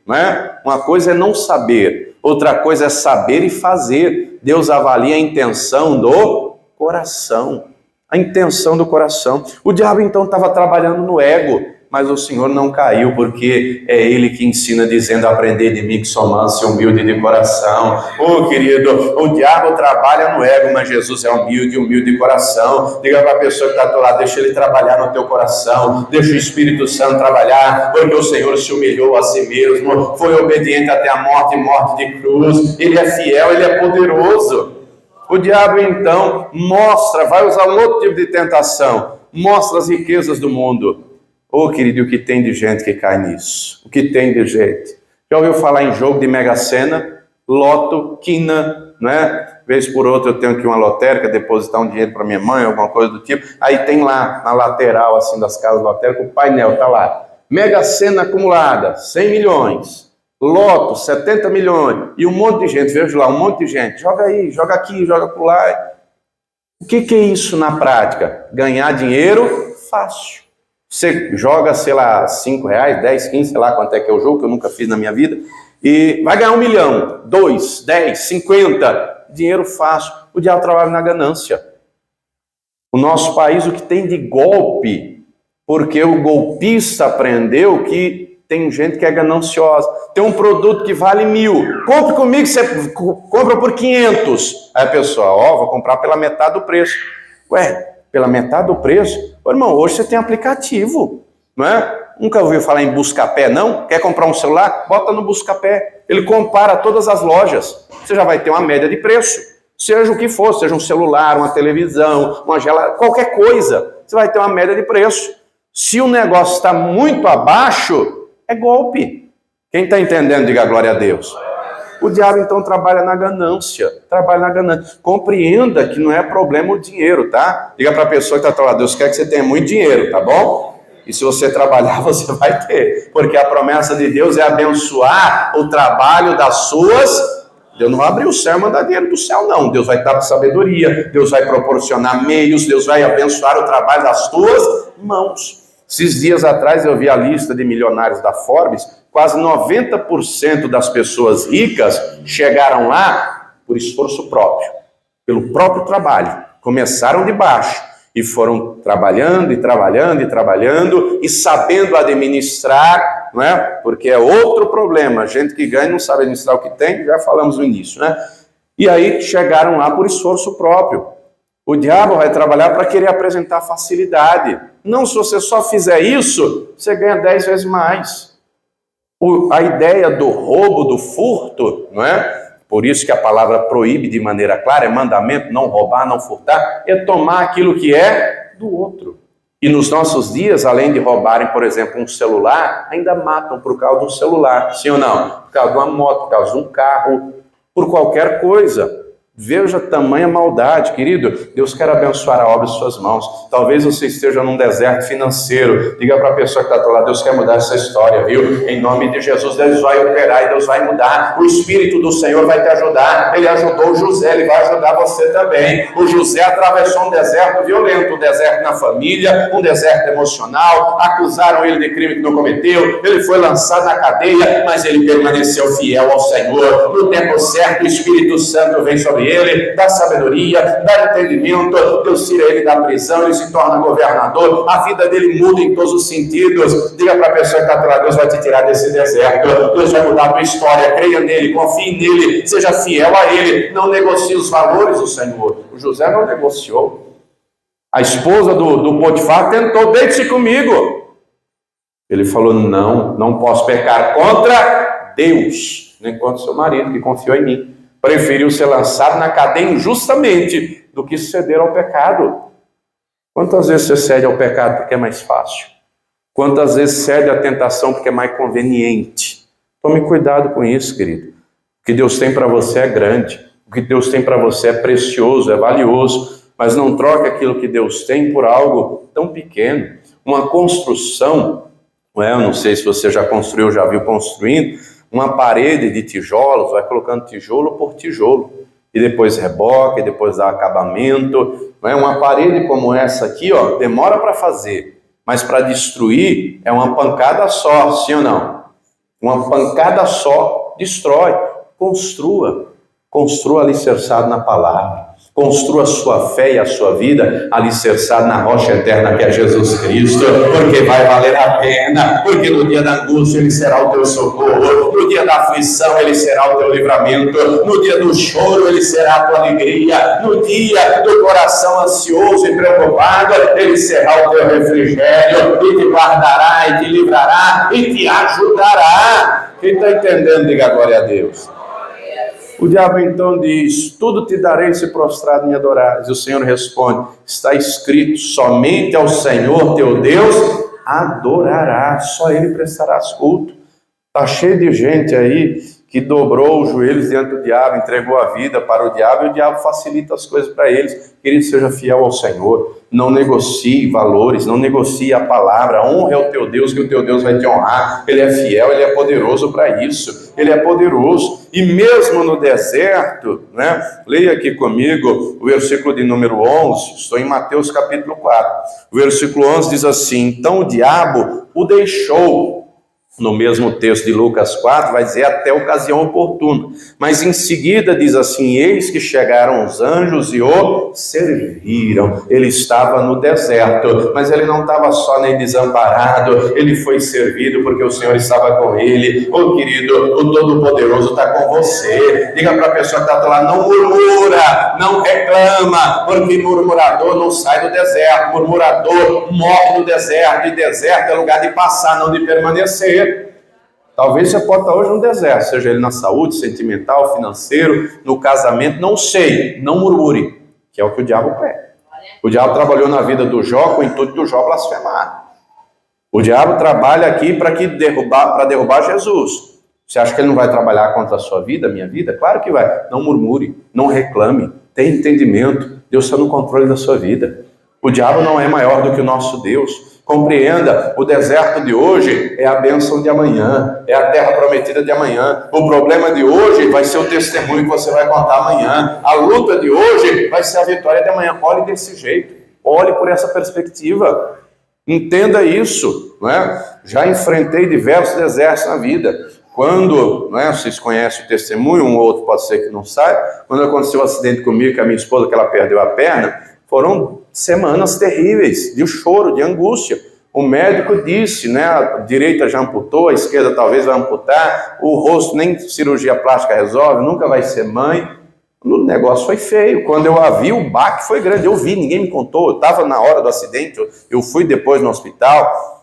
Uma coisa é não saber, outra coisa é saber e fazer. Deus avalia a intenção do coração, a intenção do coração. O diabo então estava trabalhando no ego, mas o Senhor não caiu, porque é Ele que ensina, dizendo, aprendei de mim que sou manso e humilde de coração. Querido, o diabo trabalha no ego, mas Jesus é humilde de coração. Diga para a pessoa que está do teu lado, deixa Ele trabalhar no teu coração, deixa o Espírito Santo trabalhar, porque o Senhor se humilhou a si mesmo, foi obediente até a morte de cruz. Ele é fiel, Ele é poderoso. O diabo então vai usar um outro tipo de tentação, mostra as riquezas do mundo. Ô, querido, o que tem de gente que cai nisso? O que tem de gente? Já ouviu falar em jogo de Mega Sena? Loto, quina, né? Vez por outra eu tenho aqui uma lotérica, depositar um dinheiro para minha mãe, alguma coisa do tipo. Aí tem lá, na lateral assim das casas lotéricas, o painel tá lá. Mega Sena acumulada, 100 milhões. Loto, 70 milhões. E um monte de gente, vejo lá, um monte de gente. Joga aí, joga aqui, joga por lá. O que é isso na prática? Ganhar dinheiro fácil. Você joga, sei lá, 5 reais, 10, 15, sei lá quanto é que é o jogo, que eu nunca fiz na minha vida. E vai ganhar 1 milhão, 2, 10, 50. Dinheiro fácil. O diabo trabalha na ganância. O nosso país, o que tem de golpe, porque o golpista aprendeu que tem gente que é gananciosa. Tem um produto que vale 1.000. Compre comigo, você compra por 500. Aí a pessoa, vou comprar pela metade do preço. Ué, pela metade do preço? Ô, irmão, hoje você tem aplicativo, não é? Nunca ouviu falar em Buscapé, não? Quer comprar um celular? Bota no Buscapé. Ele compara todas as lojas. Você já vai ter uma média de preço. Seja o que for, seja um celular, uma televisão, uma geladeira, qualquer coisa. Você vai ter uma média de preço. Se o negócio está muito abaixo, é golpe. Quem está entendendo, diga glória a Deus. O diabo, então, trabalha na ganância. Compreenda que não é problema o dinheiro, tá? Diga para a pessoa que está falando, Deus quer que você tenha muito dinheiro, tá bom? E se você trabalhar, você vai ter. Porque a promessa de Deus é abençoar o trabalho das suas... Deus não vai abrir o céu e mandar dinheiro do céu, não. Deus vai dar sabedoria, Deus vai proporcionar meios, Deus vai abençoar o trabalho das tuas mãos. Esses dias atrás eu vi a lista de milionários da Forbes, quase 90% das pessoas ricas chegaram lá por esforço próprio, pelo próprio trabalho. Começaram de baixo e foram trabalhando e sabendo administrar, não é? Porque é outro problema, gente que ganha e não sabe administrar o que tem, já falamos no início, né? E aí chegaram lá por esforço próprio. O diabo vai trabalhar para querer apresentar facilidade. Não, se você só fizer isso, você ganha 10 vezes mais. A ideia do roubo, do furto, não é? Por isso que a palavra proíbe de maneira clara, é mandamento, não roubar, não furtar, é tomar aquilo que é do outro. E nos nossos dias, além de roubarem, por exemplo, um celular, ainda matam por causa de um celular, sim ou não? Por causa de uma moto, por causa de um carro, por qualquer coisa. Veja a tamanha maldade, querido. Deus quer abençoar a obra de suas mãos. Talvez você esteja num deserto financeiro. Diga para a pessoa que está do lado, Deus quer mudar essa história, viu? Em nome de Jesus, Deus vai operar e Deus vai mudar. O Espírito do Senhor vai te ajudar. Ele ajudou o José, ele vai ajudar você também. O José atravessou um deserto violento, um deserto na família, um deserto emocional. Acusaram ele de crime que não cometeu. Ele foi lançado na cadeia, mas ele permaneceu fiel ao Senhor. No tempo certo, o Espírito Santo vem sobre ele, dá sabedoria, dá entendimento, Deus tira ele da prisão, ele se torna governador, a vida dele muda em todos os sentidos. Diga para a pessoa que está atrás, Deus vai te tirar desse deserto, Deus vai mudar a tua história, creia nele, confie nele, seja fiel a ele, não negocie os valores do Senhor. O José não negociou. A esposa do Potifar tentou, deite-se comigo. Ele falou, não posso pecar contra Deus, nem contra seu marido que confiou em mim. Preferiu ser lançado na cadeia injustamente do que ceder ao pecado. Quantas vezes você cede ao pecado porque é mais fácil? Quantas vezes cede à tentação porque é mais conveniente? Tome cuidado com isso, querido. O que Deus tem para você é grande. O que Deus tem para você é precioso, é valioso. Mas não troque aquilo que Deus tem por algo tão pequeno. Uma construção, eu não sei se você já construiu, já viu construindo, uma parede de tijolos, vai colocando tijolo por tijolo, e depois reboca, e depois dá acabamento. Uma parede como essa aqui, demora para fazer, mas para destruir é uma pancada só, sim ou não? Uma pancada só destrói. Construa alicerçado na palavra. Construa a sua fé e a sua vida alicerçada na rocha eterna que é Jesus Cristo, porque vai valer a pena, porque no dia da angústia Ele será o teu socorro, no dia da aflição Ele será o teu livramento, no dia do choro Ele será a tua alegria, no dia do coração ansioso e preocupado Ele será o teu refrigério, e te guardará, e te livrará, e te ajudará. Quem está entendendo, diga glória a Deus. O diabo então diz: tudo te darei se prostrado me adorares. E o Senhor responde: está escrito, somente ao Senhor teu Deus adorarás, só Ele prestarás culto. Está cheio de gente aí que dobrou os joelhos diante do diabo, entregou a vida para o diabo, e o diabo facilita as coisas para eles. Querido, seja fiel ao Senhor, não negocie valores, não negocie a palavra, honre ao teu Deus, que o teu Deus vai te honrar. Ele é fiel, Ele é poderoso para isso, Ele é poderoso. E mesmo no deserto, né? Leia aqui comigo o versículo de número 11, estou em Mateus capítulo 4, o versículo 11 diz assim: então o diabo o deixou. No mesmo texto de Lucas 4, vai dizer até ocasião oportuna. Mas em seguida diz assim: eis que chegaram os anjos e o serviram. Ele estava no deserto, mas ele não estava só nem desamparado, ele foi servido porque o Senhor estava com ele. Ô querido, o Todo-Poderoso está com você. Diga para a pessoa que está lá: não murmura, não reclama, porque murmurador não sai do deserto, murmurador morre no deserto, e deserto é lugar de passar, não de permanecer. Talvez você possa estar hoje no deserto, seja ele na saúde, sentimental, financeiro, no casamento, não sei, não murmure, que é o que o diabo quer. O diabo trabalhou na vida do Jó com o intuito do Jó blasfemar. O diabo trabalha aqui para derrubar Jesus. Você acha que ele não vai trabalhar contra a sua vida, a minha vida? Claro que vai. Não murmure, não reclame, tenha entendimento. Deus está no controle da sua vida. O diabo não é maior do que o nosso Deus. Compreenda, o deserto de hoje é a bênção de amanhã, é a terra prometida de amanhã. O problema de hoje vai ser o testemunho que você vai contar amanhã. A luta de hoje vai ser a vitória de amanhã. Olhe desse jeito, olhe por essa perspectiva. Entenda isso, não é? Já enfrentei diversos desertos na vida. Quando, não é, vocês conhecem o testemunho, um ou outro pode ser que não saiba, quando aconteceu um acidente comigo, com a minha esposa, que ela perdeu a perna, foram semanas terríveis, de choro, de angústia. O médico disse, né, a direita já amputou, a esquerda talvez vai amputar, o rosto nem cirurgia plástica resolve, nunca vai ser mãe. O negócio foi feio. Quando eu a vi, o baque foi grande. Eu vi, ninguém me contou, eu estava na hora do acidente, eu fui depois no hospital.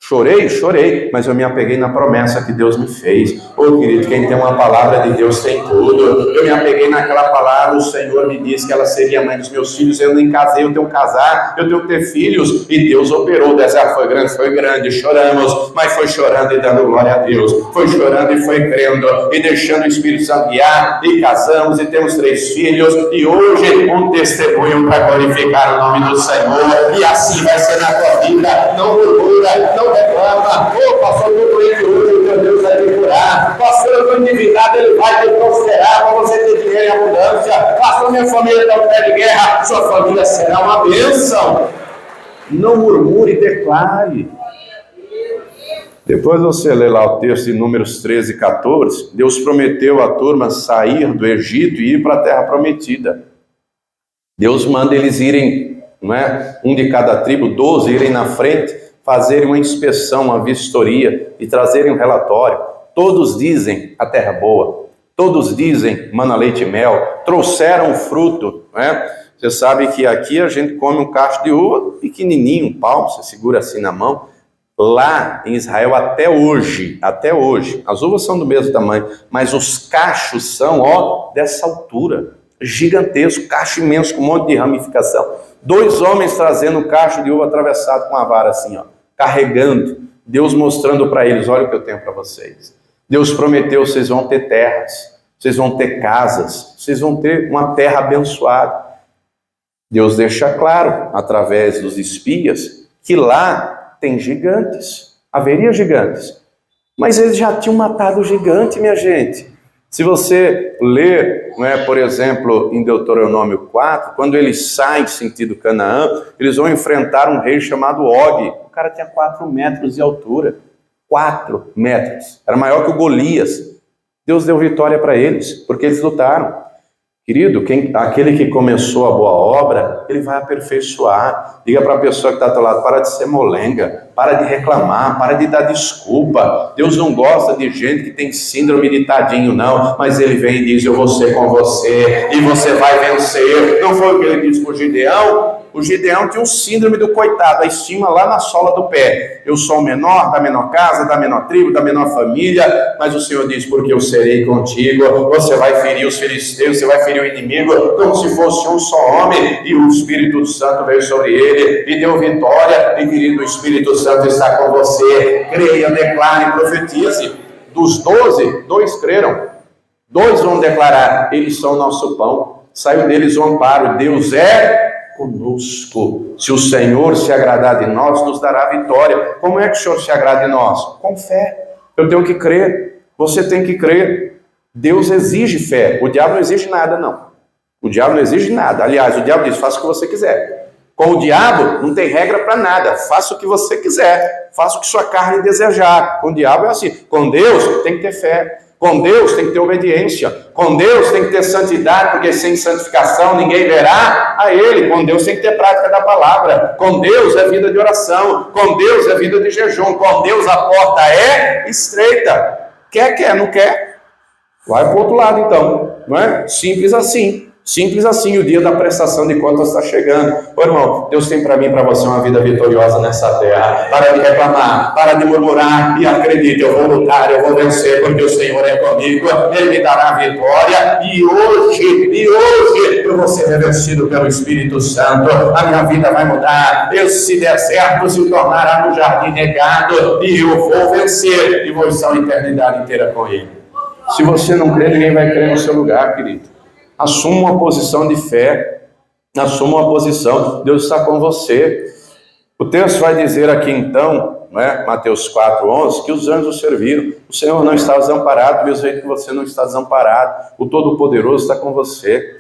Chorei, mas eu me apeguei na promessa que Deus me fez. Ô querido, quem tem uma palavra de Deus tem tudo. Eu me apeguei naquela palavra, o Senhor me disse que ela seria a mãe dos meus filhos, eu nem casei, eu tenho que casar, eu tenho que ter filhos, e Deus operou. O deserto foi grande, choramos, mas foi chorando e dando glória a Deus, foi chorando e foi crendo, e deixando o Espírito Santo guiar, e casamos, e temos 3 filhos, e hoje um testemunho para glorificar o nome do Senhor, e assim vai ser na tua vida. Não murmura, não reclama. Pastor, eu estou doente hoje, meu Deus vai me curar. Pastor, eu estou endividado, Ele vai te prosperar para você ter dinheiro em abundância. Pastor, minha família está em pé de guerra, sua família será uma bênção. Não murmure, declare. Depois você lê lá o texto de Números 13 e 14, Deus prometeu à turma sair do Egito e ir para a terra prometida. Deus manda eles irem, não é? Um de cada tribo, 12 irem na frente, fazerem uma inspeção, uma vistoria e trazerem um relatório. Todos dizem a terra boa, todos dizem mana, leite e mel, trouxeram fruto, né? Você sabe que aqui a gente come um cacho de uva pequenininho, um palmo, você segura assim na mão. Lá em Israel até hoje, as uvas são do mesmo tamanho, mas os cachos são, ó, dessa altura, gigantesco, cacho imenso com um monte de ramificação. 2 homens trazendo um cacho de uva atravessado com uma vara assim, ó, carregando. Deus mostrando para eles: olha o que eu tenho para vocês. Deus prometeu: vocês vão ter terras, vocês vão ter casas, vocês vão ter uma terra abençoada. Deus deixa claro, através dos espias, que lá tem gigantes, haveria gigantes. Mas eles já tinham matado o gigante, minha gente. Se você ler, não é, por exemplo, em Deuteronômio 4, quando eles saem sentido Canaã, eles vão enfrentar um rei chamado Og. O cara tinha 4 metros de altura. 4 metros. Era maior que o Golias. Deus deu vitória para eles, porque eles lutaram. Querido, aquele que começou a boa obra, ele vai aperfeiçoar. Diga para a pessoa que está ao teu lado: para de ser molenga, para de reclamar, para de dar desculpa. Deus não gosta de gente que tem síndrome de tadinho, não. Mas ele vem e diz, eu vou ser com você, e você vai vencer. Não foi o que ele disse para o Gideão? O Gideão tinha um síndrome do coitado, a estima lá na sola do pé. Eu sou o menor, da menor casa, da menor tribo, da menor família, mas o Senhor diz, porque eu serei contigo. Você vai ferir os filisteus, você vai ferir o inimigo, como se fosse um só homem, e o Espírito Santo veio sobre ele, e deu vitória, e querido, o Espírito Santo está com você. Creia, declare, profetize. Dos 12, 2 creram, 2 vão declarar, eles são o nosso pão, saiu deles o amparo, Deus é conosco. Se o Senhor se agradar de nós, nos dará vitória. Como é que o Senhor se agrada de nós? Com fé. Eu tenho que crer, você tem que crer. Deus exige fé, o diabo não exige nada, não. O diabo não exige nada. Aliás, o diabo diz, faça o que você quiser. Com o diabo não tem regra para nada, faça o que você quiser, faça o que sua carne desejar. Com o diabo é assim, com Deus tem que ter fé. Com Deus tem que ter obediência, com Deus tem que ter santidade, porque sem santificação ninguém verá a Ele. Com Deus tem que ter prática da palavra, com Deus é vida de oração, com Deus é vida de jejum, com Deus a porta é estreita. Quer, não quer? Vai para o outro lado então, não é? Simples assim. Simples assim, o dia da prestação de contas está chegando. Ô irmão, Deus tem para mim e para você uma vida vitoriosa nessa terra. Para de reclamar, para de murmurar e acredite, eu vou lutar, eu vou vencer, porque o Senhor é comigo, Ele me dará a vitória. E hoje eu vou ser revestido pelo Espírito Santo, a minha vida vai mudar. Esse deserto se tornará no jardim regado e eu vou vencer e vou estar a eternidade inteira com Ele. Se você não crê, ninguém vai crer no seu lugar, querido. Assuma uma posição de fé, assuma uma posição, Deus está com você. O texto vai dizer aqui então, né, Mateus 4:11, que os anjos o serviram. O Senhor não está desamparado, mesmo jeito que você não está desamparado. O Todo-Poderoso está com você.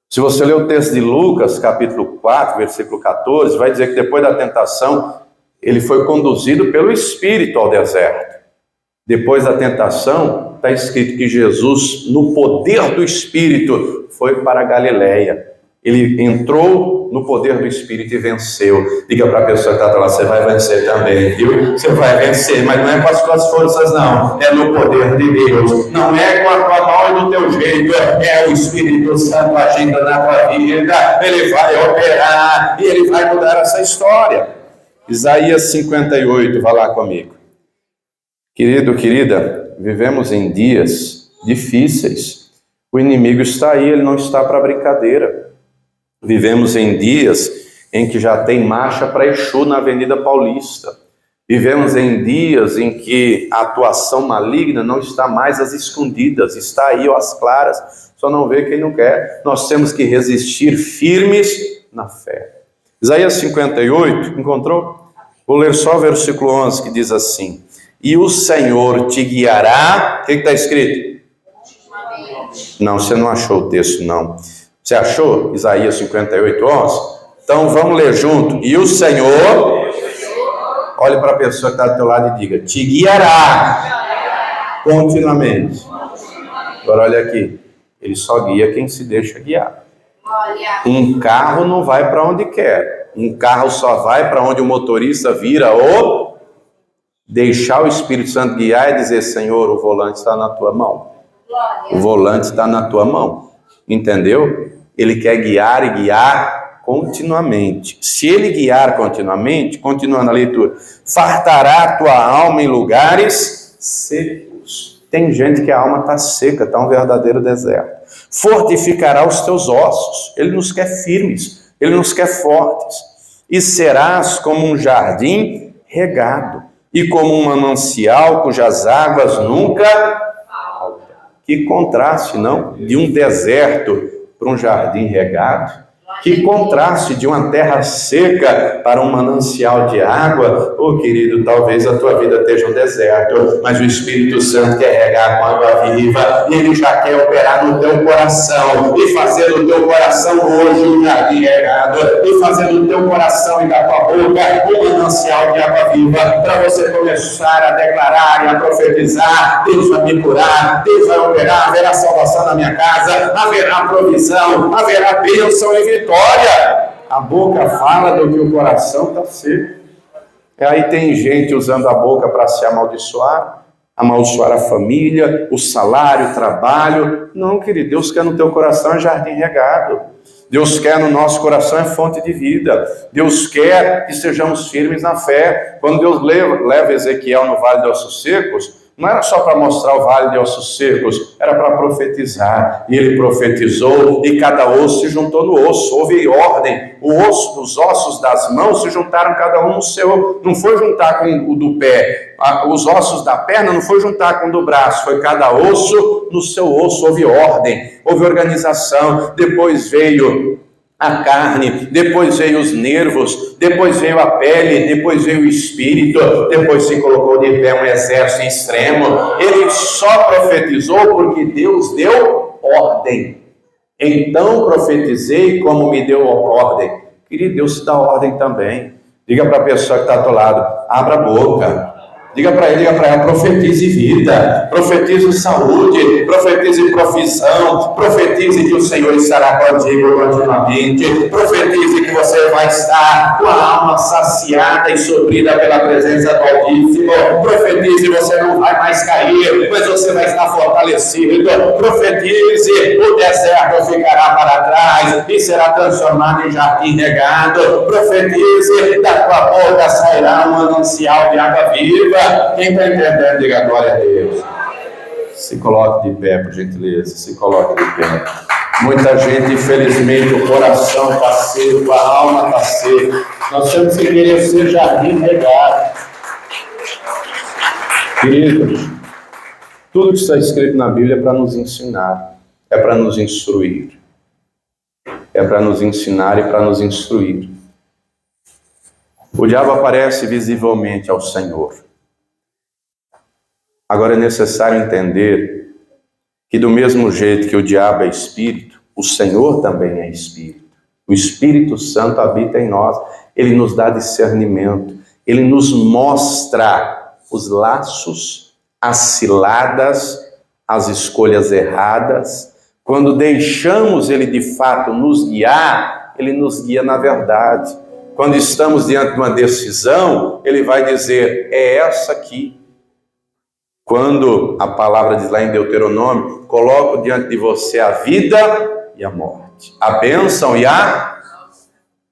Se você ler o texto de Lucas, capítulo 4, versículo 14, vai dizer que depois da tentação, ele foi conduzido pelo Espírito ao deserto. Depois da tentação, está escrito que Jesus, no poder do Espírito, foi para a Galileia. Ele entrou no poder do Espírito e venceu. Diga para a pessoa que está lá, você vai vencer também, viu? Você vai vencer, mas não é com as suas forças, não. É no poder de Deus. Não é com a tua mão e do teu jeito. É o Espírito Santo agindo na tua vida. Ele vai operar e ele vai mudar essa história. Isaías 58, vá lá comigo. Querido, querida, vivemos em dias difíceis. O inimigo está aí, ele não está para brincadeira. Vivemos em dias em que já tem marcha para Exu na Avenida Paulista. Vivemos em dias em que a atuação maligna não está mais às escondidas, está aí às claras, só não vê quem não quer. Nós temos que resistir firmes na fé. Isaías 58, encontrou? Vou ler só o versículo 11 que diz assim: e o Senhor te guiará. O que está escrito? Não, você não achou o texto, não. Você achou? Isaías 58, 11? Então vamos ler junto. E o Senhor, olhe para a pessoa que está do teu lado e diga, te guiará continuamente. Agora olha aqui, ele só guia quem se deixa guiar. Um carro não vai para onde quer. Um carro só vai para onde o motorista vira o... Deixar o Espírito Santo guiar e dizer, Senhor, o volante está na tua mão. O volante está na tua mão. Entendeu? Ele quer guiar e guiar continuamente. Se ele guiar continuamente, continuando a leitura, fartará a tua alma em lugares secos. Tem gente que a alma está seca, está um verdadeiro deserto. Fortificará os teus ossos. Ele nos quer firmes, ele nos quer fortes. E serás como um jardim regado. E como um manancial cujas águas nunca faltam. Que contraste, não? De um deserto para um jardim regado. Que contraste de uma terra seca para um manancial de água. Oh, querido, talvez a tua vida esteja um deserto, mas o Espírito Santo quer regar com água viva, e Ele já quer operar no teu coração, e fazer do teu coração hoje um jardim regado, e fazer do teu coração e da tua boca um manancial de água viva, para você começar a declarar e a profetizar, Deus vai me curar, Deus vai operar, haverá salvação na minha casa, haverá provisão, haverá bênção e vitória. A boca fala do que o coração está seco. E aí tem gente usando a boca para se amaldiçoar a família, o salário, o trabalho. Não, querido, Deus quer no teu coração é jardim regado. Deus quer no nosso coração é fonte de vida. Deus quer que sejamos firmes na fé. Quando Deus leva Ezequiel no Vale de Ossos Secos, não era só para mostrar o Vale de Ossos Secos, era para profetizar. E ele profetizou e cada osso se juntou no osso. Houve ordem. Os ossos das mãos se juntaram cada um no seu. Não foi juntar com o do pé. Os ossos da perna não foi juntar com o do braço. Foi cada osso no seu osso. Houve ordem, houve organização. Depois veio a carne, depois veio os nervos, depois veio a pele, depois veio o espírito, depois se colocou de pé um exército extremo. Ele só profetizou porque Deus deu ordem. Então profetizei como me deu ordem. Querido, Deus te dá ordem também. Diga para a pessoa que está ao teu lado, abra a boca. Diga para ele, profetize vida, profetize saúde, profetize profissão, profetize que o Senhor estará contigo continuamente, profetize que você vai estar com a alma saciada e suprida pela presença do Altíssimo, profetize que você não vai mais cair, mas você vai estar fortalecido, profetize o deserto ficará para trás e será transformado em jardim regado, profetize da tua boca sairá um manancial de água viva. Quem está entendendo, diga glória a Deus. Se coloque de pé, por gentileza. Se coloque de pé. Muita gente, infelizmente, o coração está seco, a alma está seca. Nós temos que querer ser jardim regado. Queridos, tudo que está escrito na Bíblia é para nos ensinar, é para nos instruir. É para nos ensinar e para nos instruir. O diabo aparece visivelmente ao Senhor. Agora é necessário entender que do mesmo jeito que o diabo é espírito, o Senhor também é espírito. O Espírito Santo habita em nós. Ele nos dá discernimento. Ele nos mostra os laços, as ciladas, as escolhas erradas. Quando deixamos Ele de fato nos guiar, Ele nos guia na verdade. Quando estamos diante de uma decisão, Ele vai dizer, é essa aqui. Quando a palavra diz lá em Deuteronômio, coloco diante de você a vida e a morte, a bênção e a...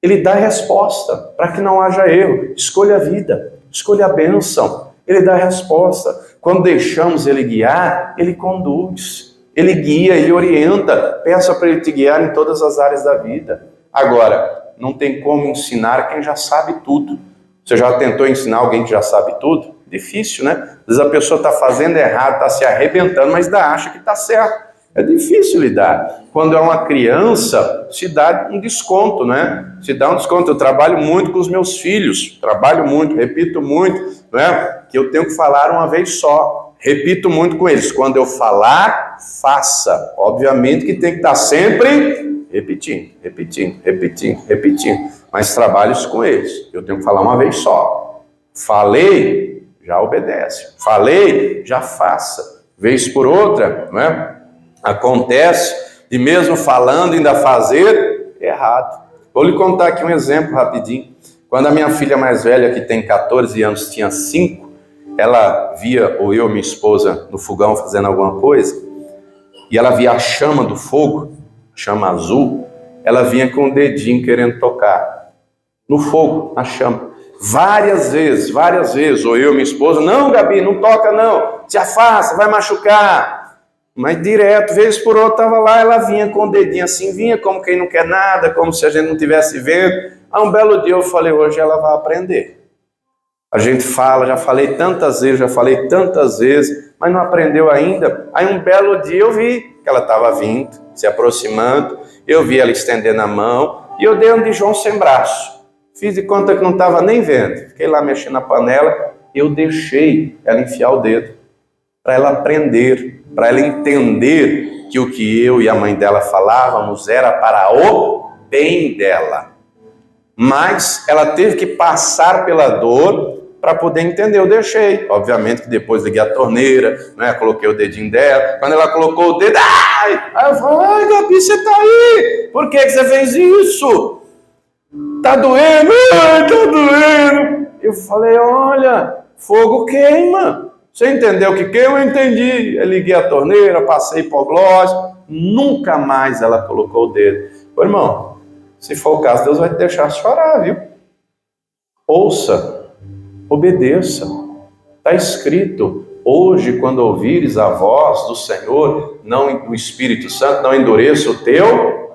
Ele dá a resposta para que não haja erro. Escolha a vida, escolha a bênção. Ele dá a resposta. Quando deixamos Ele guiar, Ele conduz. Ele guia, Ele orienta. Peça para Ele te guiar em todas as áreas da vida. Agora, não tem como ensinar quem já sabe tudo. Você já tentou ensinar alguém que já sabe tudo? Difícil, né? Às vezes a pessoa está fazendo errado, está se arrebentando, mas ainda acha que está certo. É difícil lidar. Quando é uma criança, se dá um desconto, né? Se dá um desconto. Eu trabalho muito com os meus filhos, trabalho muito, repito muito, né? Que eu tenho que falar uma vez só. Repito muito com eles. Quando eu falar, faça. Obviamente que tem que estar sempre repetindo. Mas trabalho isso com eles. Eu tenho que falar uma vez só. Falei, já obedece. Falei, já faça. Vez por outra, né? Acontece de mesmo falando ainda fazer errado. Vou lhe contar aqui um exemplo rapidinho. Quando a minha filha mais velha, que tem 14 anos, tinha 5, ela via, ou eu, minha esposa, no fogão fazendo alguma coisa, e ela via a chama do fogo, chama azul, ela vinha com o dedinho querendo tocar no fogo, na chama. Várias vezes, ou eu, minha esposa, não, Gabi, não toca não, se afasta, vai machucar. Mas direto, vez por outra, estava lá, ela vinha com o dedinho assim, vinha como quem não quer nada, como se a gente não estivesse vendo. Aí um belo dia eu falei, hoje ela vai aprender. A gente fala, já falei tantas vezes, mas não aprendeu ainda. Aí um belo dia eu vi que ela estava vindo, se aproximando, eu vi ela estendendo a mão, e eu dei um de João sem braço. Fiz de conta que não estava nem vendo. Fiquei lá mexendo na panela, eu deixei ela enfiar o dedo, para ela aprender, para ela entender que o que eu e a mãe dela falávamos era para o bem dela. Mas ela teve que passar pela dor para poder entender. Eu deixei. Obviamente que depois liguei a torneira, né? Coloquei o dedinho dela. Quando ela colocou o dedo, aí eu falei, ai, Gabi, você tá aí? Por que você fez isso? tá doendo, ai, tá doendo. Eu falei, olha, fogo queima. Você entendeu o que queima? Eu entendi. Eu liguei a torneira, passei hipoglose, nunca mais ela colocou o dedo. Ô, irmão, se for o caso, Deus vai te deixar chorar, viu? Ouça, obedeça. Está escrito, hoje, quando ouvires a voz do Senhor, não do Espírito Santo, não endureça o teu.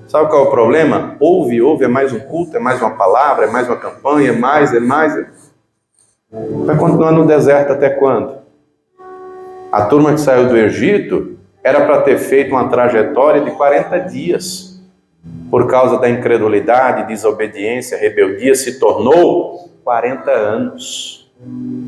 Sabe qual é o problema? Ouve, é mais um culto, é mais uma palavra, é mais uma campanha, é mais. Vai continuar no deserto até quando? A turma que saiu do Egito era para ter feito uma trajetória de 40 dias. Por causa da incredulidade, desobediência, rebeldia, se tornou 40 anos.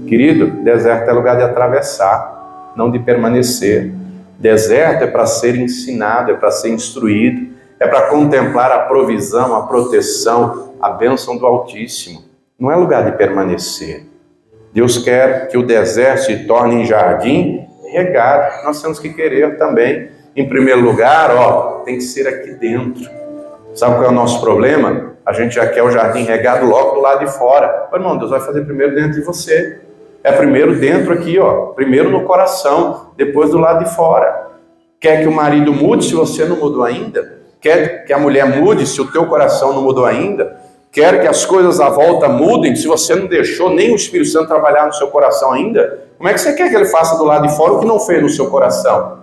Querido, deserto é lugar de atravessar, não de permanecer. Deserto é para ser ensinado, é para ser instruído, é para contemplar a provisão, a proteção, a bênção do Altíssimo. Não é lugar de permanecer. Deus quer que o deserto se torne em jardim regado. Nós temos que querer também. Em primeiro lugar, tem que ser aqui dentro. Sabe qual é o nosso problema? A gente já quer o jardim regado logo do lado de fora. Irmão, Deus vai fazer primeiro dentro de você. É primeiro dentro aqui, primeiro no coração, depois do lado de fora. Quer que o marido mude se você não mudou ainda? Quer que a mulher mude se o teu coração não mudou ainda? Quer que as coisas à volta mudem se você não deixou nem o Espírito Santo trabalhar no seu coração ainda? Como é que você quer que ele faça do lado de fora o que não fez no seu coração?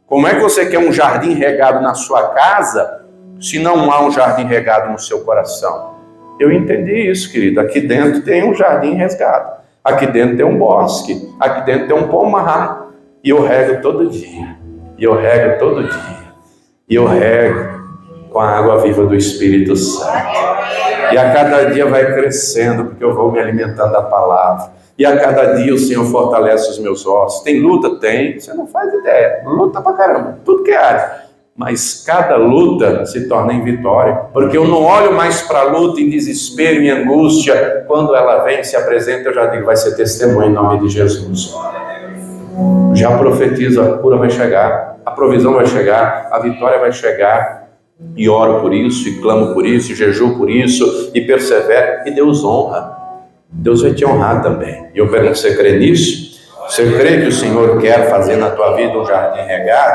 Como é que você quer um jardim regado na sua casa se não há um jardim regado no seu coração? Eu entendi isso, querido. Aqui dentro tem um jardim regado. Aqui dentro tem um bosque. Aqui dentro tem um pomar. E eu rego todo dia. E eu rego todo dia. E eu rego com a água viva do Espírito Santo. E a cada dia vai crescendo, porque eu vou me alimentando da palavra. E a cada dia o Senhor fortalece os meus ossos. Tem luta? Tem. Você não faz ideia. Luta pra caramba. Tudo que é área. Mas cada luta se torna em vitória, porque eu não olho mais para a luta em desespero, em angústia. Quando ela vem, se apresenta, eu já digo, vai ser testemunho em nome de Jesus. Já profetizo, a cura vai chegar, a provisão vai chegar, a vitória vai chegar. E oro por isso, e clamo por isso, e jejuo por isso, e persevero, e Deus honra. Deus vai te honrar também. E eu pergunto, você crê nisso? Você crê que o Senhor quer fazer na tua vida um jardim regado?